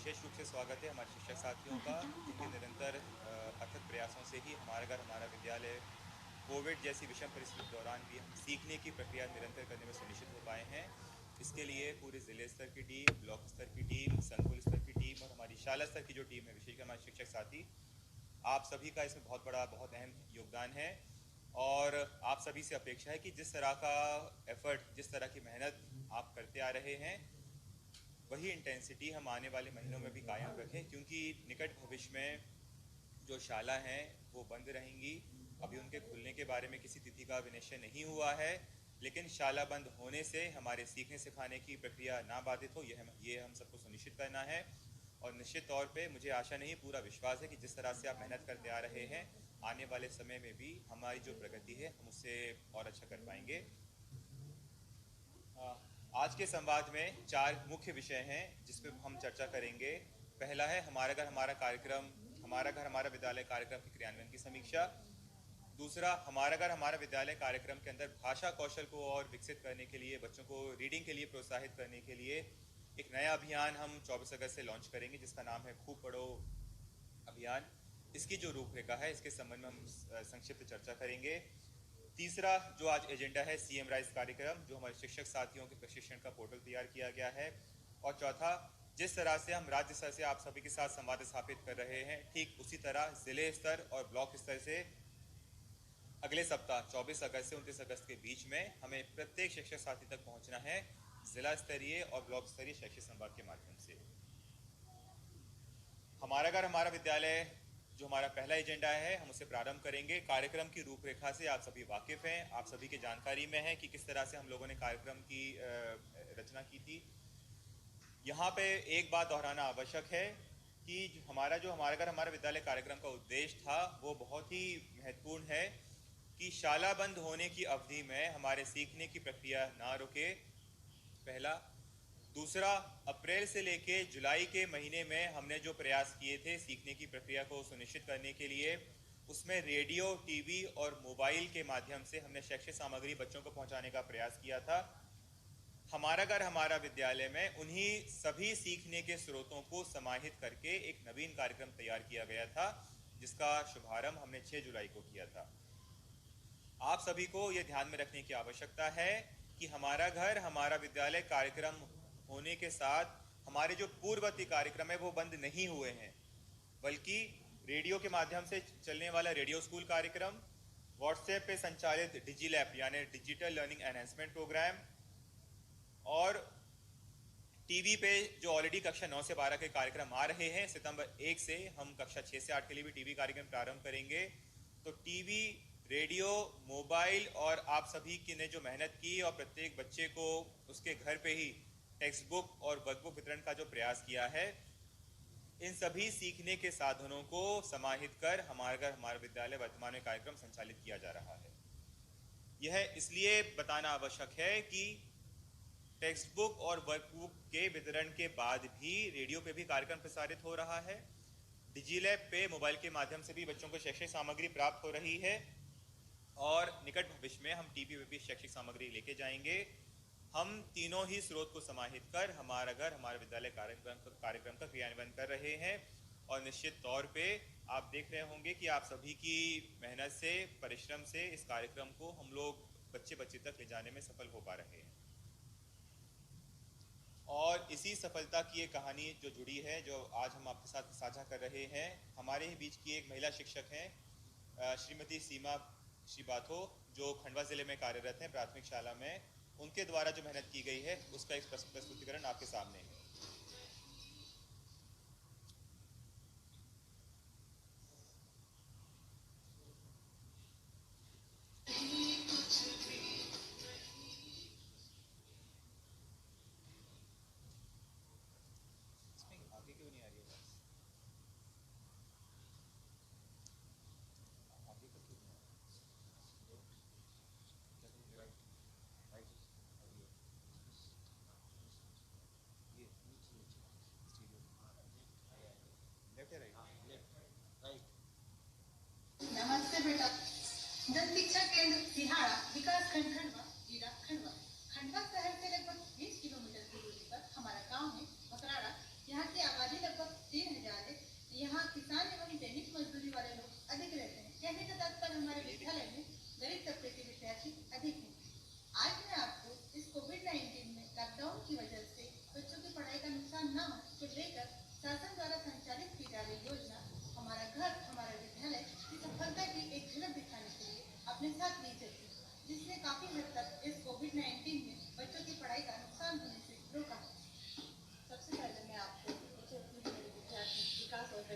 विशेष रूप से स्वागत है हमारे शिक्षक साथियों का, जिनके निरंतर अथक प्रयासों से ही हमारा घर हमारा विद्यालय कोविड जैसी विषम परिस्थिति के दौरान भी हम सीखने की प्रक्रिया निरंतर करने में सुनिश्चित हो पाए हैं। इसके लिए पूरे ज़िले स्तर की टीम, ब्लॉक स्तर की टीम, संकुल स्तर की टीम और हमारी शाला स्तर की जो टीम है, विशेषकर हमारे शिक्षक साथी, आप सभी का इसमें बहुत बड़ा बहुत अहम योगदान है। और आप सभी से अपेक्षा है कि जिस तरह का एफर्ट, जिस तरह की मेहनत आप करते आ रहे हैं, वही इंटेंसिटी हम आने वाले महीनों में भी कायम रखें, क्योंकि निकट भविष्य में जो शाला हैं वो बंद रहेंगी। अभी उनके खुलने के बारे में किसी तिथि का विनिश्चय नहीं हुआ है, लेकिन शाला बंद होने से हमारे सीखने सिखाने की प्रक्रिया ना बाधित हो, ये हम सबको सुनिश्चित करना है। और निश्चित तौर पे मुझे आशा नहीं, पूरा विश्वास है कि जिस तरह से आप मेहनत करते आ रहे हैं, आने वाले समय में भी हमारी जो प्रगति है हम उससे और अच्छा कर पाएंगे। आज के संवाद में 4 मुख्य विषय हैं जिस पर हम चर्चा करेंगे। पहला है हमारा घर हमारा कार्यक्रम, हमारा घर हमारा विद्यालय कार्यक्रम के क्रियान्वयन की समीक्षा। दूसरा, हमारा घर हमारा विद्यालय कार्यक्रम के अंदर भाषा कौशल को और विकसित करने के लिए, बच्चों को रीडिंग के लिए प्रोत्साहित करने के लिए एक नया अभियान हम 24 अगस्त से लॉन्च करेंगे, जिसका नाम है खूब पढ़ो अभियान। इसकी जो रूपरेखा है, इसके संबंध में हम संक्षिप्त चर्चा करेंगे। तीसरा जो आज एजेंडा है, सीएम राइज कार्यक्रम, जो हमारे शिक्षक साथियों के प्रशिक्षण का पोर्टल तैयार किया गया है। और चौथा, जिस तरह से हम राज्य स्तर से आप सभी के साथ संवाद स्थापित कर रहे हैं, ठीक उसी तरह जिले स्तर और ब्लॉक स्तर से अगले सप्ताह 24 अगस्त से 29 अगस्त के बीच में हमें प्रत्येक शिक्षक साथी तक पहुंचना है, जिला स्तरीय और ब्लॉक स्तरीय शैक्षिक संवाद के माध्यम से। हमारा घर हमारा विद्यालय जो हमारा पहला एजेंडा है, हम उससे प्रारंभ करेंगे। कार्यक्रम की रूपरेखा से आप सभी वाकिफ हैं, आप सभी के जानकारी में है कि किस तरह से हम लोगों ने कार्यक्रम की रचना की थी। यहाँ पे एक बात दोहराना आवश्यक है कि हमारा घर हमारा विद्यालय कार्यक्रम का उद्देश्य था, वो बहुत ही महत्वपूर्ण है कि शाला बंद होने की अवधि में हमारे सीखने की प्रक्रिया ना रुके, पहला। दूसरा, अप्रैल से लेके जुलाई के महीने में हमने जो प्रयास किए थे सीखने की प्रक्रिया को सुनिश्चित करने के लिए, उसमें रेडियो, टीवी और मोबाइल के माध्यम से हमने शैक्षिक सामग्री बच्चों को पहुंचाने का प्रयास किया था। हमारा घर हमारा विद्यालय में उन्हीं सभी सीखने के स्रोतों को समाहित करके एक नवीन कार्यक्रम तैयार किया गया था, जिसका शुभारंभ हमने 6 जुलाई को किया था। आप सभी को यह ध्यान में रखने की आवश्यकता है कि हमारा घर हमारा विद्यालय कार्यक्रम होने के साथ हमारे जो पूर्ववर्ती कार्यक्रम है वो बंद नहीं हुए हैं, बल्कि रेडियो के माध्यम से चलने वाला रेडियो स्कूल कार्यक्रम, व्हाट्सएप पे संचालित डिजी लैब यानी डिजिटल लर्निंग एनहेंसमेंट प्रोग्राम, और टीवी पे जो ऑलरेडी कक्षा 9 से 12 के कार्यक्रम आ रहे हैं, सितंबर 1 से हम कक्षा 6 से 8 के लिए भी टीवी कार्यक्रम प्रारंभ करेंगे। तो टीवी, रेडियो, मोबाइल और आप सभी की ने जो मेहनत की और प्रत्येक बच्चे को उसके घर पे ही टेक्स्ट बुक और वर्कबुक वितरण का जो प्रयास किया है, इन सभी सीखने के साधनों को समाहित कर हमारा घर हमारा विद्यालय वर्तमान में कार्यक्रम संचालित किया जा रहा है। यह इसलिए बताना आवश्यक है कि टेक्स्ट बुक और वर्कबुक के वितरण के बाद भी रेडियो पे भी कार्यक्रम प्रसारित हो रहा है, डिजीलैब पे मोबाइल के माध्यम से भी बच्चों को शैक्षिक सामग्री प्राप्त हो रही है, और निकट भविष्य में हम टीवी पे भी शैक्षिक सामग्री लेके जाएंगे। हम तीनों ही स्रोत को समाहित कर हमारा घर हमारा विद्यालय कार्यक्रम का क्रियान्वयन कर रहे हैं। और निश्चित तौर पे आप देख रहे होंगे कि आप सभी की मेहनत से, परिश्रम से इस कार्यक्रम को हम लोग बच्चे बच्चे तक ले जाने में सफल हो पा रहे हैं। और इसी सफलता की एक कहानी जो जुड़ी है, जो आज हम आपके साथ साझा कर रहे हैं, हमारे ही बीच की एक महिला शिक्षक हैं, श्रीमती सीमा श्रीबाथो, जो खंडवा ज़िले में कार्यरत हैं प्राथमिक शाला में। उनके द्वारा जो मेहनत की गई है उसका एक प्रस्तुतिकरण आपके सामने है। आगे क्यों नहीं आ रही है बात? आगे क्यों नहीं आ रही? ये लेफ्ट या राइट? नमस्ते बेटा। जन शिक्षा केंद्र सिहाड़ा विकास खंड खंडवा, जिला खंडवा। खंडवा शहर से लगभग 20 किलोमीटर की दूरी पर हमारा गांव है बकराड़ा। यहाँ की आबादी लगभग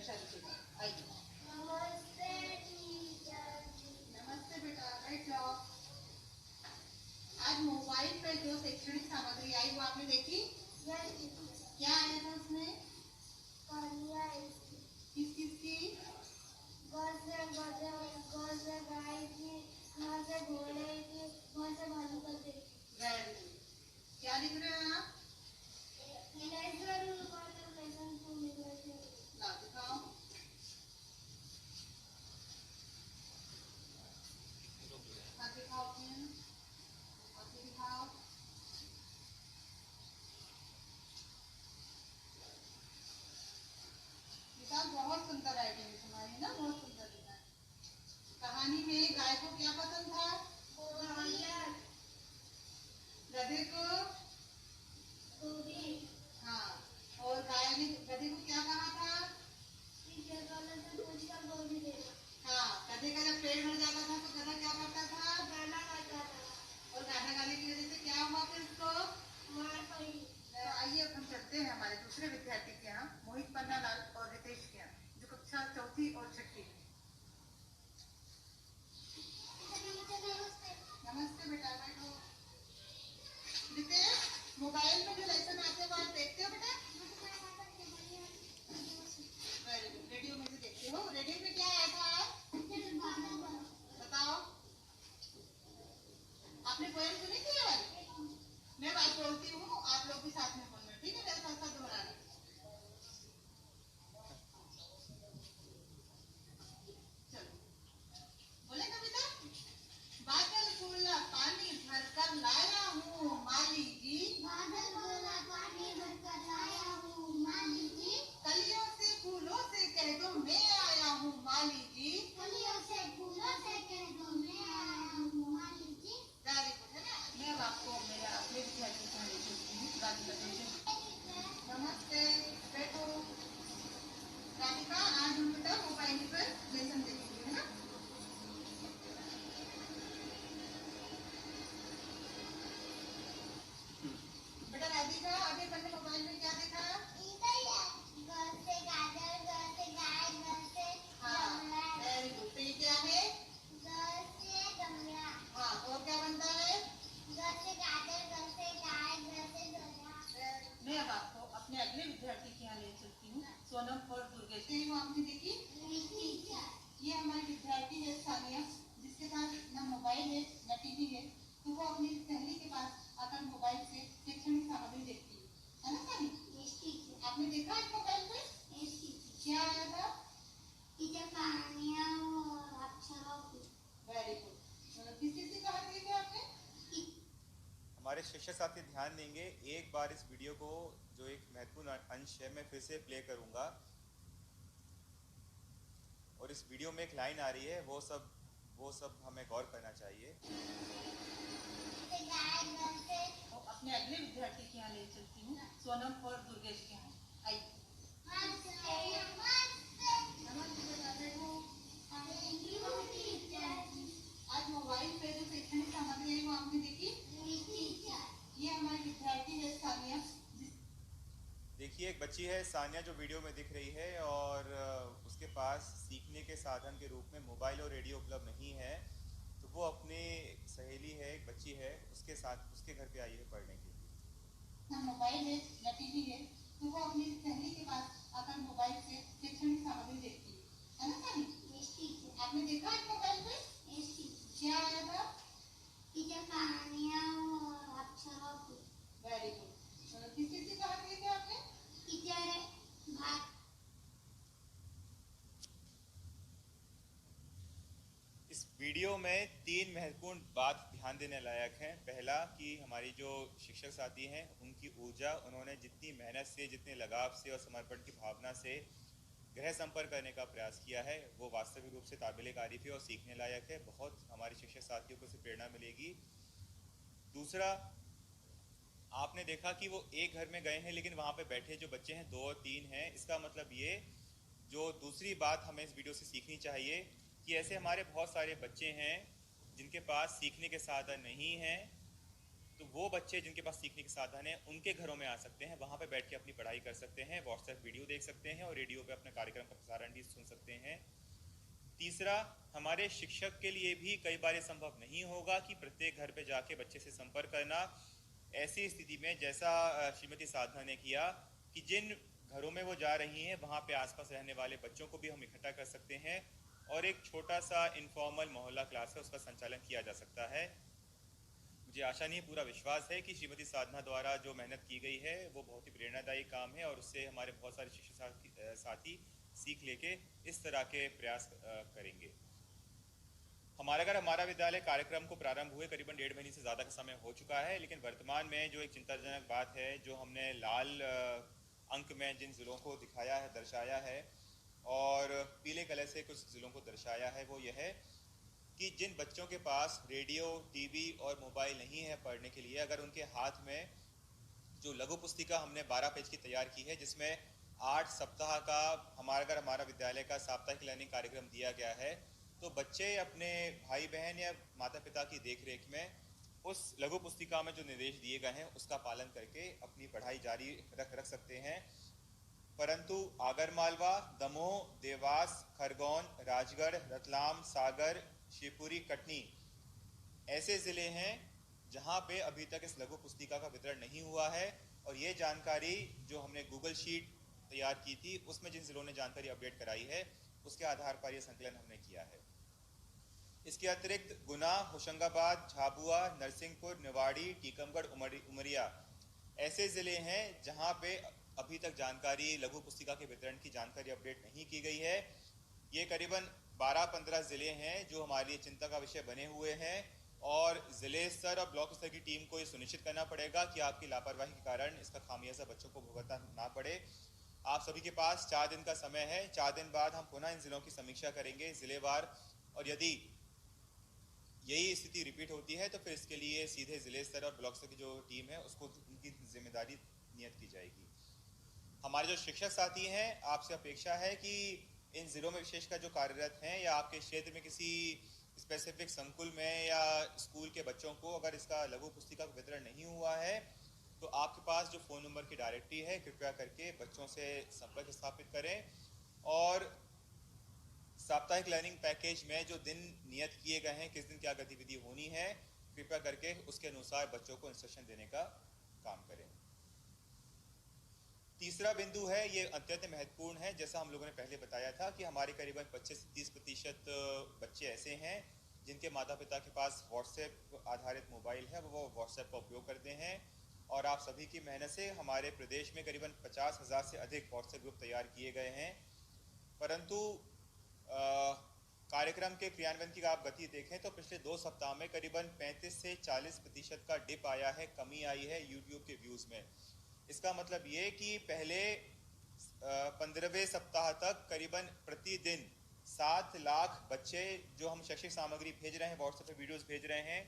परीक्षा लिखेगा। आइए। नमस्ते टीचर जी। नमस्ते बेटा, बैठ जाओ। आज मोबाइल पर जो शैक्षणिक सामग्री आई वो आपने देखी? क्या आया था उसमें? किस किस की? गाय की, घास से घोड़े की, घास से भालू की। क्या लिख रहे हैं आप? ला दिखाओ। हाथ दिखाओ अपने, हाथ दिखाओ। बेटा बहुत सुंदर राइटिंग है तुम्हारी ना, बहुत सुंदर लिखा है। कहानी में गाय को क्या पसंद था? गधे को? हाँ, और गाय ने गधे को क्या कहा था? हाँ, गधे का जब पेट भर जाता था तो गधा क्या करता था? और गाना गाने की वजह से क्या हुआ फिर उसको? आइए अब हम चलते हैं हमारे दूसरे विद्यार्थी के यहाँ, मोहित पन्नालाल और रितेश के यहाँ, जो कक्षा चौथी और छठी में। नमस्ते बेटा, बैठो। रितेश, मोबाइल में जो लेसन आते हैं वो आप देखते हो बेटा? Very good. रेडियो में से देखते हो? रेडियो में क्या आया था आज? बताओ। आपने पोएम सुनी थी आज? मैं बात बोलती हूँ, आप लोग भी साथ में बोलना, ठीक है? मेरे साथ साथ दोहराना। चलो, बोले कविता? बादल बोला पानी भरकर लाया हूँ माली जी। कलियों से फूलों से कह दो मैं आया हूँ माली जी। वेरी गुड है ना? मैं अब आपको मेरा अपने विद्यार्थी से लेकर राधिका देती हूँ। नमस्ते, बैठो। राधिका, आज हम बेटा मोबाइल पर लेसन देखेंगे, है ना? बेटा राधिका, अभी मैंने मोबाइल में क्या देखा? हाँ, वेरी गुड। तो ये क्या है? हाँ, और क्या बनता है? मैं अब आपको अपने अगले विद्यार्थी के यहाँ ले चलती हूँ, सोनम और दुर्गेश। वो आपने देखी? ये हमारी विद्यार्थी है सानिया, जिसके पास न मोबाइल है न टीवी है, तो वो अपनी सहेली के पास आकर मोबाइल से शैक्षणिक सामग्री देखती है ना सानी? आपने देखा इस मोबाइल पे क्या आया था? Very good. किस किस की कहानी देखी आपने? हमारे शिक्षक साथी ध्यान देंगे, एक बार इस वीडियो को जो एक महत्वपूर्ण अंश है मैं फिर से प्ले करूंगा, और इस वीडियो में एक लाइन आ रही है, वो सब हमें गौर करना चाहिए। तो अपने अगले विद्यार्थी के यहाँ ले चलती हूँ, सोनम और दुर्गेश के यहाँ। आइए। आज मोबाइल पे जो शैक्षणिक सामग्री है वो आपने देखी? ये हमारी विद्यार्थी है सानिया। देखिए, एक बच्ची है सानिया जो वीडियो में दिख रही है, और उसके पास सीखने के साधन के रूप में मोबाइल और रेडियो उपलब्ध नहीं है, तो वो अपनी सहेली है, एक बच्ची है, उसके साथ उसके घर पे आई है पढ़ने के लिए। ना मोबाइल है न टीवी है, तो वो अपनी सहेली के पास आकर मोबाइल से शैक्षणिक सामग्री देखती है ना सानी? आपने देखा इस मोबाइल पे क्या आया था? Very good. किस किस की कहानी देखी आपने? इस वीडियो में 3 महत्वपूर्ण बात ध्यान देने लायक हैं। पहला कि हमारी जो शिक्षक साथी हैं उनकी ऊर्जा, उन्होंने जितनी मेहनत से, जितने लगाव से और समर्पण की भावना से गृह संपर्क करने का प्रयास किया है, वो वास्तविक रूप से काबिल तारीफ है और सीखने लायक है। बहुत हमारे शिक्षक साथियों को इससे प्रेरणा मिलेगी। दूसरा, आपने देखा कि वो एक घर में गए हैं, लेकिन वहाँ पे बैठे जो बच्चे हैं 2 और 3 हैं। इसका मतलब ये, जो दूसरी बात हमें इस वीडियो से सीखनी चाहिए कि ऐसे हमारे बहुत सारे बच्चे हैं जिनके पास सीखने के साधन नहीं हैं, तो वो बच्चे जिनके पास सीखने के साधन हैं उनके घरों में आ सकते हैं, वहाँ पे बैठ के अपनी पढ़ाई कर सकते हैं, व्हाट्सएप वीडियो देख सकते हैं और रेडियो पे अपने कार्यक्रम का प्रसारण भी सुन सकते हैं। तीसरा, हमारे शिक्षक के लिए भी कई बार ये संभव नहीं होगा कि प्रत्येक घर पे जाके बच्चे से संपर्क करना। ऐसी स्थिति में जैसा श्रीमती साधना ने किया कि जिन घरों में वो जा रही हैं वहाँ पे आसपास रहने वाले बच्चों को भी हम इकट्ठा कर सकते हैं और एक छोटा सा इनफॉर्मल मोहल्ला क्लास है उसका संचालन किया जा सकता है। मुझे आशा नहीं, पूरा विश्वास है कि श्रीमती साधना द्वारा जो मेहनत की गई है वो बहुत ही प्रेरणादायी काम है और उससे हमारे बहुत सारे शिक्षक साथी सीख लेके इस तरह के प्रयास करेंगे। हमारा विद्यालय कार्यक्रम को प्रारंभ हुए करीबन 1.5 महीने से ज़्यादा का समय हो चुका है, लेकिन वर्तमान में जो एक चिंताजनक बात है, जो हमने लाल अंक में जिन ज़िलों को दिखाया है, दर्शाया है और पीले कलर से कुछ ज़िलों को दर्शाया है, वो यह है कि जिन बच्चों के पास रेडियो, टीवी और मोबाइल नहीं है पढ़ने के लिए, अगर उनके हाथ में जो लघु पुस्तिका हमने 12 पेज की तैयार की है, जिसमें 8 सप्ताह का हमारा विद्यालय का साप्ताहिक लर्निंग कार्यक्रम दिया गया है, तो बच्चे अपने भाई बहन या माता पिता की देखरेख में उस लघु पुस्तिका में जो निर्देश दिए गए हैं उसका पालन करके अपनी पढ़ाई जारी रख सकते हैं। परंतु आगरमालवा, दमोह, देवास, खरगोन, राजगढ़, रतलाम, सागर, शिवपुरी, कटनी ऐसे ज़िले हैं जहां पे अभी तक इस लघु पुस्तिका का वितरण नहीं हुआ है और ये जानकारी जो हमने गूगल शीट तैयार की थी उसमें जिन ज़िलों ने जानकारी अपडेट कराई है उसके आधार पर यह संकलन हमने किया है। इसके अतिरिक्त गुना, होशंगाबाद, झाबुआ, नरसिंहपुर, निवाड़ी, टीकमगढ़, उमरिया ऐसे ज़िले हैं जहां पे अभी तक जानकारी लघु पुस्तिका के वितरण की जानकारी अपडेट नहीं की गई है। ये करीबन 12-15 ज़िले हैं जो हमारे लिए चिंता का विषय बने हुए हैं और ज़िले स्तर और ब्लॉक स्तर की टीम को ये सुनिश्चित करना पड़ेगा कि आपकी लापरवाही के कारण इसका खामियाजा बच्चों को भुगतना ना पड़े। आप सभी के पास 4 दिन का समय है। 4 दिन बाद हम पुनः इन ज़िलों की समीक्षा करेंगे ज़िलेवार, और यदि यही स्थिति रिपीट होती है तो फिर इसके लिए सीधे ज़िले स्तर और ब्लॉक स्तर की जो टीम है उसको उनकी जिम्मेदारी नियत की जाएगी। हमारे जो शिक्षक साथी हैं, आपसे अपेक्षा है कि इन ज़िलों में विशेषकर जो कार्यरत हैं या आपके क्षेत्र में किसी स्पेसिफिक संकुल में या स्कूल के बच्चों को अगर इसका लघु पुस्तिका का वितरण नहीं हुआ है तो आपके पास जो फ़ोन नंबर की डायरेक्टरी है कृपया करके बच्चों से संपर्क स्थापित करें और साप्ताहिक लर्निंग पैकेज में जो दिन नियत किए गए हैं, किस दिन क्या गतिविधि होनी है, कृपया करके उसके अनुसार बच्चों को इंस्ट्रक्शन देने का काम करें। तीसरा बिंदु है, ये अत्यंत महत्वपूर्ण है। जैसा हम लोगों ने पहले बताया था कि हमारे करीबन 25 से 30% बच्चे ऐसे हैं जिनके माता पिता के पास व्हाट्सएप आधारित मोबाइल है, वो व्हाट्सएप का उपयोग करते हैं और आप सभी की मेहनत से हमारे प्रदेश में करीबन 50,000 से अधिक व्हाट्सएप ग्रुप तैयार किए गए हैं। परंतु कार्यक्रम के क्रियान्वयन की आप गति देखें तो पिछले 2 सप्ताह में करीबन 35 से 40% का डिप आया है, कमी आई है यूट्यूब के व्यूज़ में। इसका मतलब ये कि पहले 15वें सप्ताह तक करीबन प्रतिदिन 7 लाख बच्चे जो हम शैक्षिक सामग्री भेज रहे हैं, व्हाट्सएप पे वीडियोस भेज रहे हैं,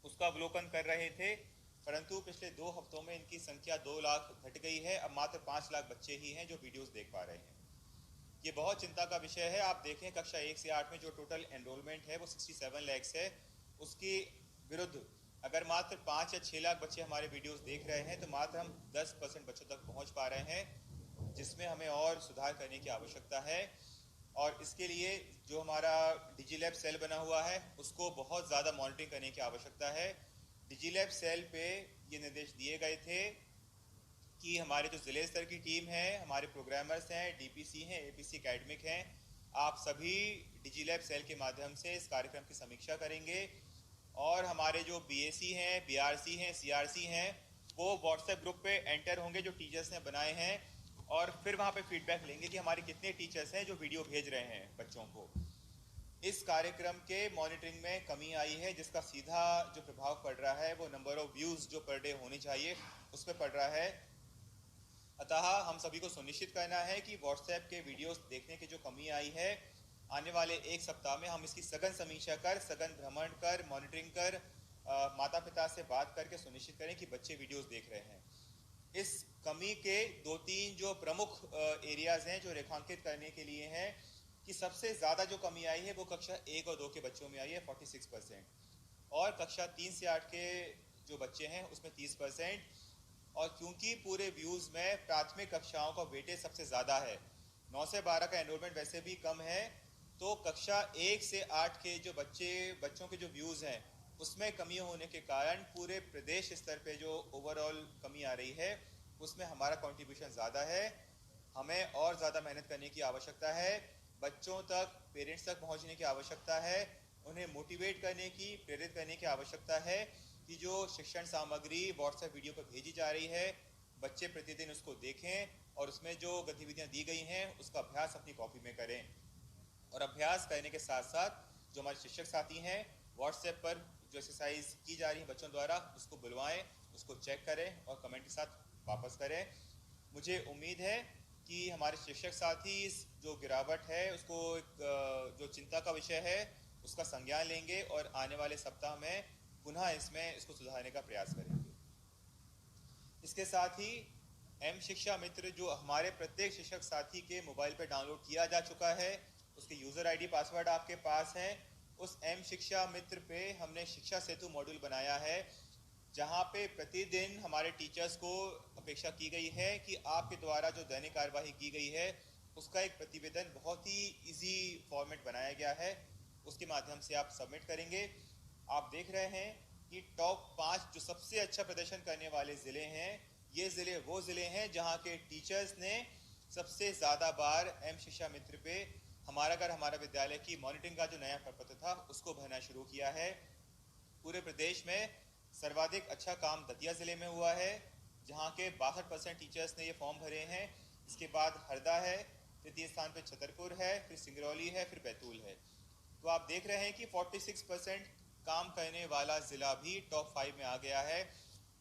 उसका अवलोकन कर रहे थे। परंतु पिछले 2 हफ्तों में इनकी संख्या 2 लाख घट गई है। अब मात्र 5 लाख बच्चे ही हैं जो वीडियोस देख पा रहे हैं। ये बहुत चिंता का विषय है। आप देखें कक्षा 1 से 8 में जो टोटल एनरोलमेंट है वो 67 लाख है, उसके विरुद्ध अगर मात्र 5 या 6 लाख बच्चे हमारे वीडियोस देख रहे हैं तो मात्र हम 10% बच्चों तक पहुंच पा रहे हैं, जिसमें हमें और सुधार करने की आवश्यकता है। और इसके लिए जो हमारा डिजीलैब सेल बना हुआ है उसको बहुत ज़्यादा मॉनिटरिंग करने की आवश्यकता है। डिजीलैब सेल पे ये निर्देश दिए गए थे कि हमारे जो ज़िले स्तर की टीम है, हमारे प्रोग्रामर्स हैं, डीपीसी हैं, एपीसी एकेडमिक हैं, आप सभी डिजीलैब सेल के माध्यम से इस कार्यक्रम की समीक्षा करेंगे और हमारे जो बीएसी हैं, बीआरसी हैं, सीआरसी हैं, वो व्हाट्सएप ग्रुप पे एंटर होंगे जो टीचर्स ने बनाए हैं और फिर वहाँ पे फीडबैक लेंगे कि हमारे कितने टीचर्स हैं जो वीडियो भेज रहे हैं बच्चों को। इस कार्यक्रम के मॉनिटरिंग में कमी आई है, जिसका सीधा जो प्रभाव पड़ रहा है वो नंबर ऑफ व्यूज़ जो पर डे होने चाहिए उस पर पड़ रहा है। अतः हम सभी को सुनिश्चित करना है कि व्हाट्सएप के वीडियोस देखने की जो कमी आई है, आने वाले 1 सप्ताह में हम इसकी सघन समीक्षा कर, सघन भ्रमण कर, मॉनिटरिंग कर, माता पिता से बात करके सुनिश्चित करें कि बच्चे वीडियोस देख रहे हैं। इस कमी के 2-3 जो प्रमुख एरियाज हैं जो रेखांकित करने के लिए हैं कि सबसे ज़्यादा जो कमी आई है वो कक्षा 1 और 2 के बच्चों में आई है 46%, और कक्षा 3 से 8 के जो बच्चे हैं उसमें 30%, और क्योंकि पूरे व्यूज़ में प्राथमिक कक्षाओं का वेटेज सबसे ज़्यादा है, 9 से 12 का एनरोलमेंट वैसे भी कम है, तो कक्षा 1 से 8 के जो बच्चों के जो व्यूज़ हैं उसमें कमी होने के कारण पूरे प्रदेश स्तर पे जो ओवरऑल कमी आ रही है उसमें हमारा कंट्रीब्यूशन ज़्यादा है। हमें और ज़्यादा मेहनत करने की आवश्यकता है, बच्चों तक, पेरेंट्स तक पहुंचने की आवश्यकता है, उन्हें मोटिवेट करने की, प्रेरित करने की आवश्यकता है कि जो शिक्षण सामग्री व्हाट्सएप वीडियो पर भेजी जा रही है बच्चे प्रतिदिन उसको देखें और उसमें जो गतिविधियां दी गई हैं उसका अभ्यास अपनी कॉपी में करें। और अभ्यास करने के साथ साथ जो हमारे शिक्षक साथी हैं व्हाट्सएप पर जो एक्सरसाइज की जा रही है बच्चों द्वारा उसको बुलवाएं, उसको चेक करें और कमेंट के साथ वापस करें। मुझे उम्मीद है कि हमारे शिक्षक साथी इस जो गिरावट है उसको जो चिंता का विषय है उसका संज्ञान लेंगे और आने वाले सप्ताह में पुनः इसको सुधारने का प्रयास करेंगे। इसके साथ ही एम शिक्षा मित्र जो हमारे प्रत्येक शिक्षक साथी के मोबाइल पर डाउनलोड किया जा चुका है, उसके यूज़र आईडी पासवर्ड आपके पास है। उस एम शिक्षा मित्र पे हमने शिक्षा सेतु मॉड्यूल बनाया है जहाँ पे प्रतिदिन हमारे टीचर्स को अपेक्षा की गई है कि आपके द्वारा जो दैनिक कार्यवाही की गई है उसका एक प्रतिवेदन बहुत ही इजी फॉर्मेट बनाया गया है, उसके माध्यम से आप सबमिट करेंगे। आप देख रहे हैं कि टॉप 5 जो सबसे अच्छा प्रदर्शन करने वाले ज़िले हैं, ये ज़िले वो ज़िले हैं जहाँ के टीचर्स ने सबसे ज़्यादा बार एम शिक्षा मित्र पे हमारा घर हमारा विद्यालय की मॉनिटरिंग का जो नया प्रपत्र था उसको भरना शुरू किया है। पूरे प्रदेश में सर्वाधिक अच्छा काम दतिया ज़िले में हुआ है जहाँ के 62% टीचर्स ने ये फॉर्म भरे हैं। इसके बाद हरदा है, तृतीय स्थान पे छतरपुर है, फिर सिंगरौली है, फिर बैतूल है। तो आप देख रहे हैं कि 46% काम करने वाला ज़िला भी टॉप 5 में आ गया है,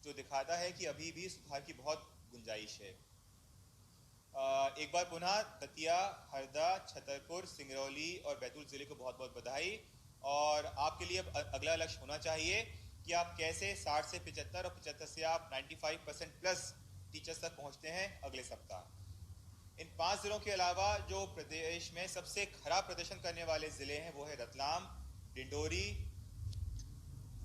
जो दिखाता है कि अभी भी सुधार की बहुत गुंजाइश है। एक बार पुनः दतिया, हरदा, छतरपुर, सिंगरौली और बैतूल ज़िले को बहुत बहुत बधाई। और आपके लिए अब अगला लक्ष्य होना चाहिए कि आप कैसे 60 से 75 और 75 से आप 95% प्लस टीचर्स तक पहुंचते हैं अगले सप्ताह। इन 5 ज़िलों के अलावा जो प्रदेश में सबसे खराब प्रदर्शन करने वाले ज़िले हैं वो है रतलाम, डिंडोरी,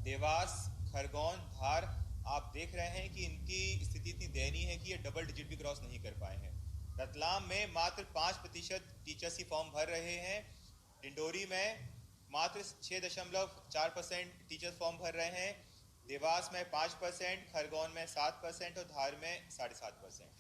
देवास, खरगोन, धार। आप देख रहे हैं कि इनकी स्थिति इतनी दयनीय है कि ये डबल डिजिट भी क्रॉस नहीं कर पाए हैं। रतलाम में मात्र 5% टीचर्स ही फॉर्म भर रहे हैं, डिंडोरी में मात्र 6.4% टीचर्स फॉर्म भर रहे हैं, देवास में 5%, खरगोन में 7% और धार में 7.5%।